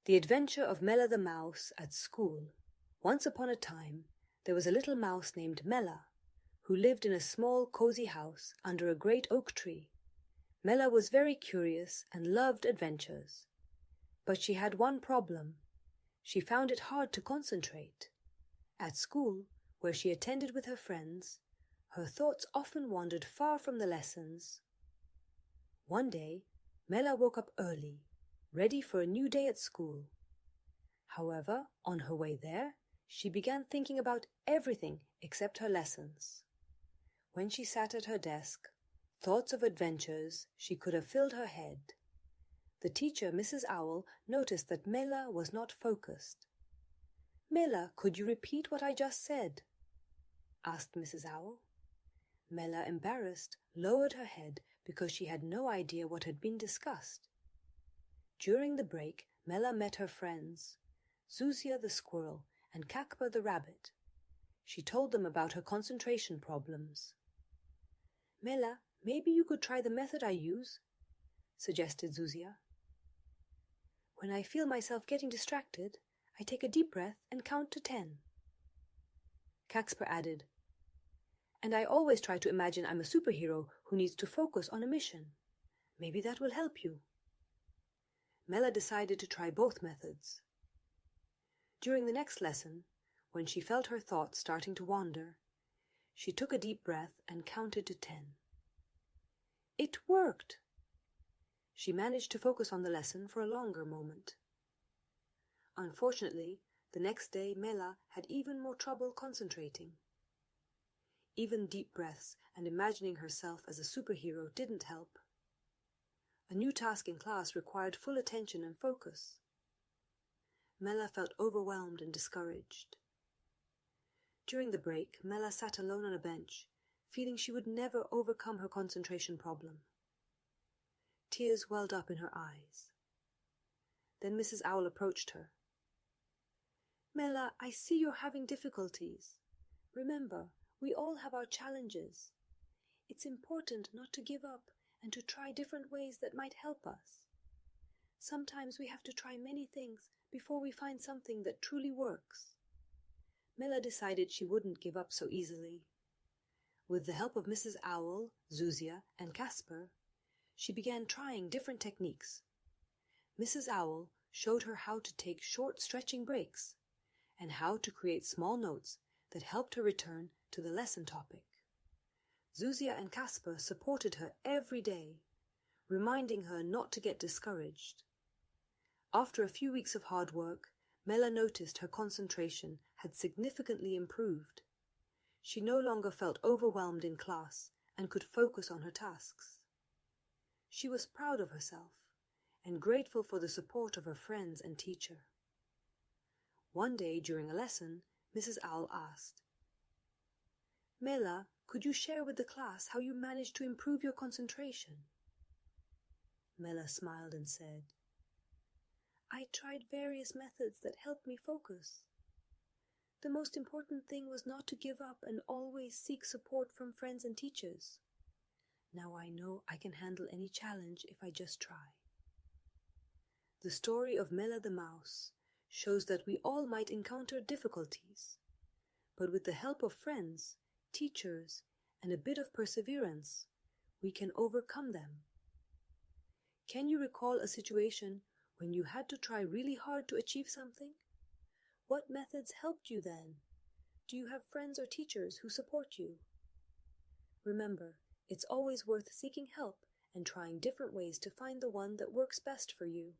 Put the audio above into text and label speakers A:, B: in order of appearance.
A: The Adventure of Mela the Mouse at School. Once upon a time, there was a little mouse named Mela, who lived in a small, cozy house under a great oak tree. Mela was very curious and loved adventures. But she had one problem. She found it hard to concentrate. At school, where she attended with her friends, her thoughts often wandered far from the lessons. One day, Mela woke up early, ready for a new day at school. However, on her way there, she began thinking about everything except her lessons. When she sat at her desk, thoughts of adventures she could have filled her head. The teacher, Mrs. Owl, noticed that Mela was not focused. "Mela, could you repeat what I just said?" asked Mrs. Owl. Mela, embarrassed, lowered her head because she had no idea what had been discussed. During the break, Mela met her friends, Zuzia the squirrel and Kakpa the rabbit. She told them about her concentration problems. "Mela, maybe you could try the method I use," suggested Zuzia. "When I feel myself getting distracted, I take a deep breath and count to 10. Kakpa added, "And I always try to imagine I'm a superhero who needs to focus on a mission. Maybe that will help you." Mela decided to try both methods. During the next lesson, when she felt her thoughts starting to wander, she took a deep breath and counted to 10. It worked! She managed to focus on the lesson for a longer moment. Unfortunately, the next day Mela had even more trouble concentrating. Even deep breaths and imagining herself as a superhero didn't help. A new task in class required full attention and focus. Mela felt overwhelmed and discouraged. During the break, Mela sat alone on a bench, feeling she would never overcome her concentration problem. Tears welled up in her eyes. Then Mrs. Owl approached her. "Mela, I see you're having difficulties. Remember, we all have our challenges. It's important not to give up and to try different ways that might help us. Sometimes we have to try many things before we find something that truly works." Mela decided she wouldn't give up so easily. With the help of Mrs. Owl, Zuzia, and Casper, she began trying different techniques. Mrs. Owl showed her how to take short stretching breaks and how to create small notes that helped her return to the lesson topic. Zuzia and Casper supported her every day, reminding her not to get discouraged. After a few weeks of hard work, Mela noticed her concentration had significantly improved. She no longer felt overwhelmed in class and could focus on her tasks. She was proud of herself and grateful for the support of her friends and teacher. One day during a lesson, Mrs. Owl asked, "Mela, could you share with the class how you managed to improve your concentration?" Mela smiled and said, "I tried various methods that helped me focus. The most important thing was not to give up and always seek support from friends and teachers. Now I know I can handle any challenge if I just try." The story of Mela the Mouse shows that we all might encounter difficulties, but with the help of friends, teachers, and a bit of perseverance, we can overcome them. Can you recall a situation when you had to try really hard to achieve something? What methods helped you then? Do you have friends or teachers who support you? Remember, it's always worth seeking help and trying different ways to find the one that works best for you.